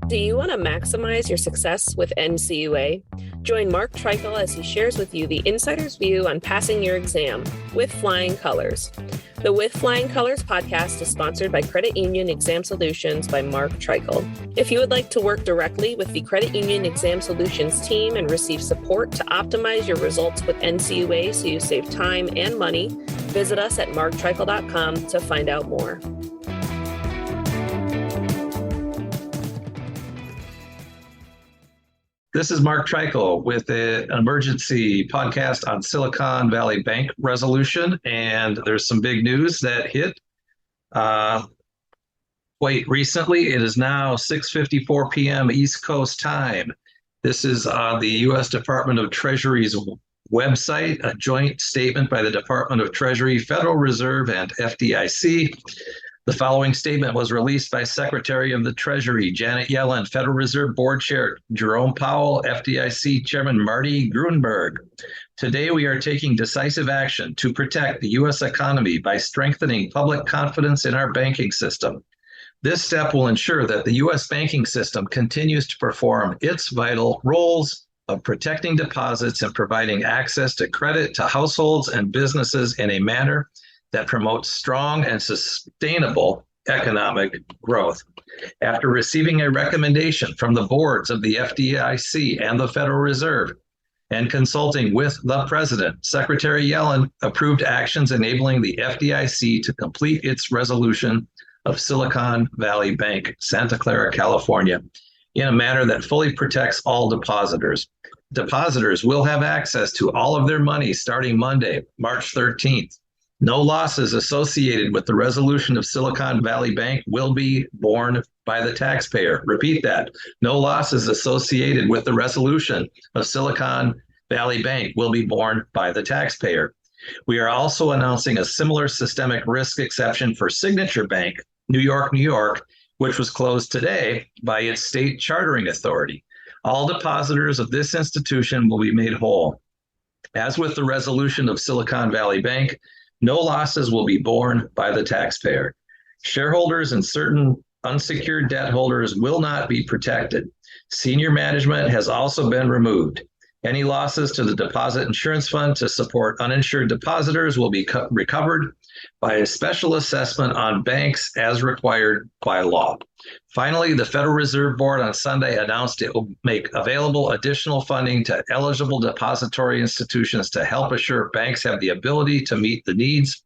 Do you want to maximize your success with NCUA? Join Mark Treichel as he shares with you the insider's view on passing your exam with flying colors. The With Flying Colors podcast is sponsored by Credit Union Exam Solutions by Mark Treichel. If you would like to work directly with the Credit Union Exam Solutions team and receive support to optimize your results with NCUA so you save time and money, visit us at marktreichel.com to find out more. This is Mark Treichel with an emergency podcast on Silicon Valley Bank resolution, and there's some big news that hit quite recently. It is now 6:54 p.m. East Coast time. This is on the U.S. Department of Treasury's website, a joint statement by the Department of Treasury, Federal Reserve, and FDIC. The following statement was released by Secretary of the Treasury Janet Yellen, Federal Reserve Board Chair Jerome Powell, FDIC Chairman Martin Gruenberg. Today, we are taking decisive action to protect the U.S. economy by strengthening public confidence in our banking system. This step will ensure that the U.S. banking system continues to perform its vital roles of protecting deposits and providing access to credit to households and businesses in a manner that promotes strong and sustainable economic growth. After receiving a recommendation from the boards of the FDIC and the Federal Reserve and consulting with the President, Secretary Yellen approved actions enabling the FDIC to complete its resolution of Silicon Valley Bank, Santa Clara, California, in a manner that fully protects all depositors. Depositors will have access to all of their money starting Monday, March 13th. No losses associated with the resolution of Silicon Valley Bank will be borne by the taxpayer. Repeat that. No losses associated with the resolution of Silicon Valley Bank will be borne by the taxpayer. We are also announcing a similar systemic risk exception for Signature Bank, New York, which was closed today by its state chartering authority. All depositors of this institution will be made whole. As with the resolution of Silicon Valley Bank, no losses will be borne by the taxpayer. Shareholders and certain unsecured debt holders will not be protected. Senior management has also been removed. Any losses to the deposit insurance fund to support uninsured depositors will be recovered by a special assessment on banks as required by law. Finally, the Federal Reserve Board on Sunday announced it will make available additional funding to eligible depository institutions to help assure banks have the ability to meet the needs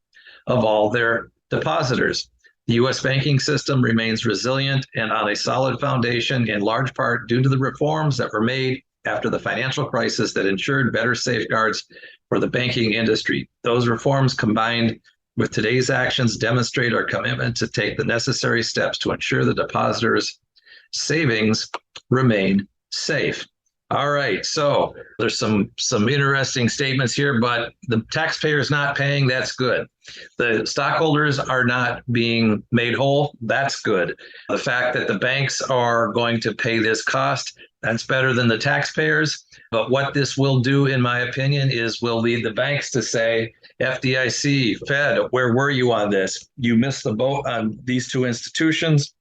of all their depositors. The U.S. banking system remains resilient and on a solid foundation, in large part due to the reforms that were made after the financial crisis that ensured better safeguards for the banking industry. Those reforms, combined with today's actions, demonstrate our commitment to take the necessary steps to ensure the depositors' savings remain safe. All right, so there's some interesting statements here, but the taxpayer is not paying. That's good. The stockholders are not being made whole. That's good. The fact that the banks are going to pay this cost, that's better than the taxpayers. But what this will do, in my opinion, is will lead the banks to say, FDIC, Fed, where were you on this? You missed the boat on these two institutions.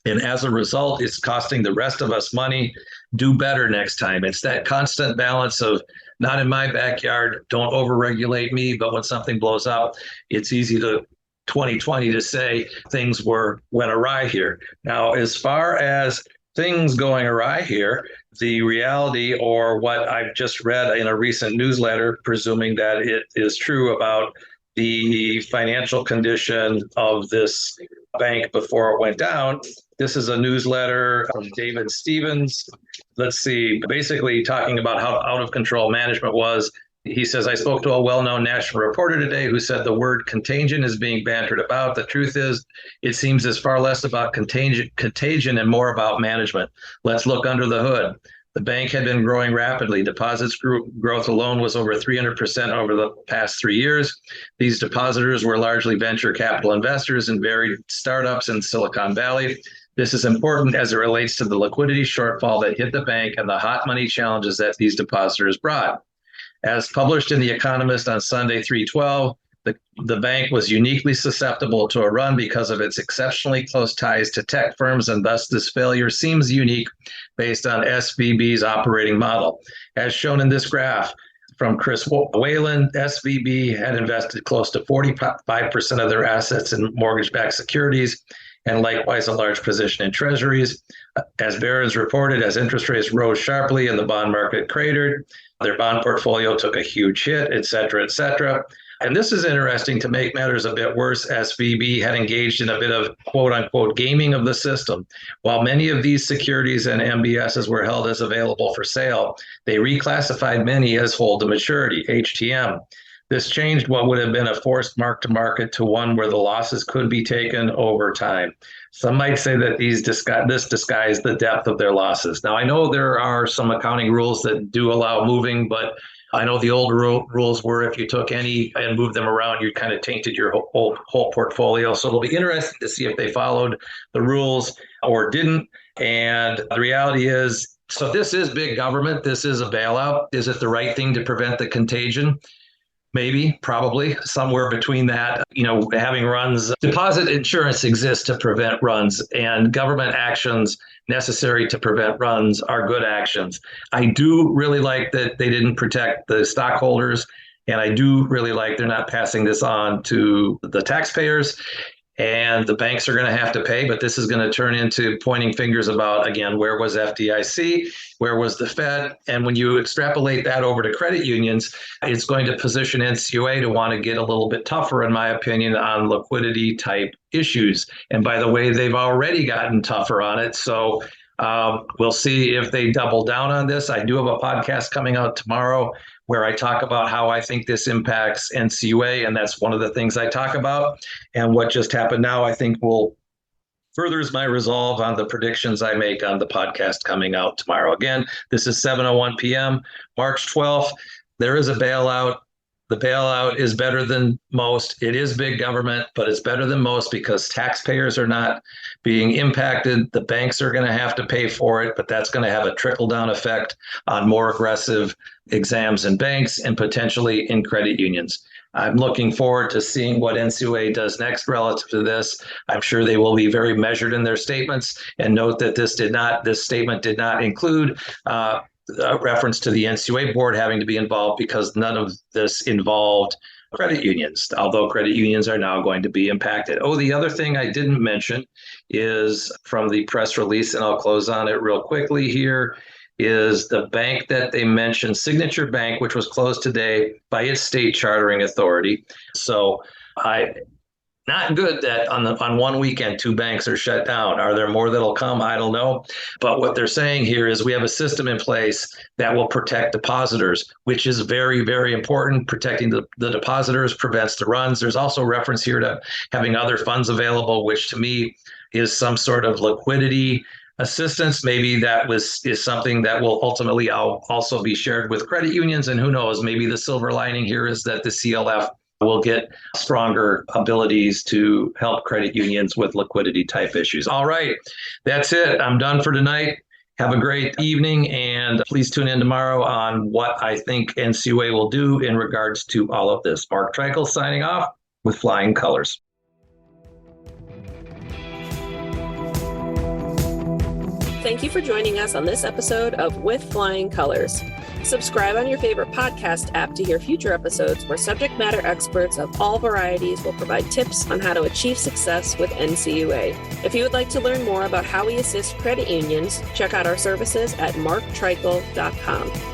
And as a result, it's costing the rest of us money. Do better next time. It's that constant balance of not in my backyard, don't overregulate me. But when something blows up, it's easy to 2020 to say things went awry here. Now, as far as things going awry here, the reality, or what I've just read in a recent newsletter, presuming that it is true about the financial condition of this bank before it went down. This is a newsletter from David Stevens. Let's see, basically talking about how out of control management was. He says, I spoke to a well-known national reporter today who said the word contagion is being bantered about. The truth is, it seems it's far less about contagion and more about management. Let's look under the hood. The bank had been growing rapidly. Deposits growth alone was over 300% over the past 3 years. These depositors were largely venture capital investors and varied startups in Silicon Valley. This is important as it relates to the liquidity shortfall that hit the bank and the hot money challenges that these depositors brought. As published in The Economist on Sunday, 3/12, The bank was uniquely susceptible to a run because of its exceptionally close ties to tech firms, and thus this failure seems unique based on SVB's operating model. As shown in this graph from Chris Whalen, SVB had invested close to 45% of their assets in mortgage-backed securities, and likewise a large position in treasuries. As Barron's reported, as interest rates rose sharply and the bond market cratered, their bond portfolio took a huge hit, et cetera, et cetera. And this is interesting. To make matters a bit worse, SVB had engaged in a bit of quote unquote gaming of the system. While many of these securities and MBSs were held as available for sale, they reclassified many as hold to maturity, HTM. This changed what would have been a forced mark to market to one where the losses could be taken over time. Some might say that this disguised the depth of their losses. Now, I know there are some accounting rules that do allow moving, but I know the old rules were if you took any and moved them around, you kind of tainted your whole portfolio. So it'll be interesting to see if they followed the rules or didn't. And the reality is, so this is big government. This is a bailout. Is it the right thing to prevent the contagion? Maybe, probably, somewhere between that. Having runs, deposit insurance exists to prevent runs, and government actions necessary to prevent runs are good actions. I do really like that they didn't protect the stockholders, and I do really like they're not passing this on to the taxpayers. And the banks are going to have to pay, but this is going to turn into pointing fingers about, again, where was FDIC? Where was the Fed? And when you extrapolate that over to credit unions, it's going to position NCUA to want to get a little bit tougher, in my opinion, on liquidity type issues. And by the way, they've already gotten tougher on it. So we'll see if they double down on this. I do have a podcast coming out tomorrow where I talk about how I think this impacts NCUA, and that's one of the things I talk about. And what just happened now, I think, will furthers my resolve on the predictions I make on the podcast coming out tomorrow. Again, this is 7:01 p.m., March 12th. There is a bailout. The bailout is better than most. It is big government, but it's better than most because taxpayers are not being impacted. The banks are going to have to pay for it, but that's going to have a trickle-down effect on more aggressive exams in banks and potentially in credit unions. I'm looking forward to seeing what NCUA does next relative to this. I'm sure they will be very measured in their statements, and note that this statement did not include a reference to the NCUA board having to be involved, because none of this involved credit unions, although credit unions are now going to be impacted. Oh, the other thing I didn't mention is from the press release, and I'll close on it real quickly here, is the bank that they mentioned, Signature Bank, which was closed today by its state chartering authority. So not good that on one weekend, 2 banks are shut down. Are there more that'll come? I don't know. But what they're saying here is we have a system in place that will protect depositors, which is very, very important. Protecting the depositors prevents the runs. There's also reference here to having other funds available, which to me is some sort of liquidity assistance. Maybe that is something that will ultimately also be shared with credit unions. And who knows, maybe the silver lining here is that the CLF will get stronger abilities to help credit unions with liquidity type issues. All right, that's it. I'm done for tonight. Have a great evening, and please tune in tomorrow on what I think NCUA will do in regards to all of this. Mark Treichel signing off with flying colors. Thank you for joining us on this episode of With Flying Colors. Subscribe on your favorite podcast app to hear future episodes where subject matter experts of all varieties will provide tips on how to achieve success with NCUA. If you would like to learn more about how we assist credit unions, check out our services at marktreichel.com.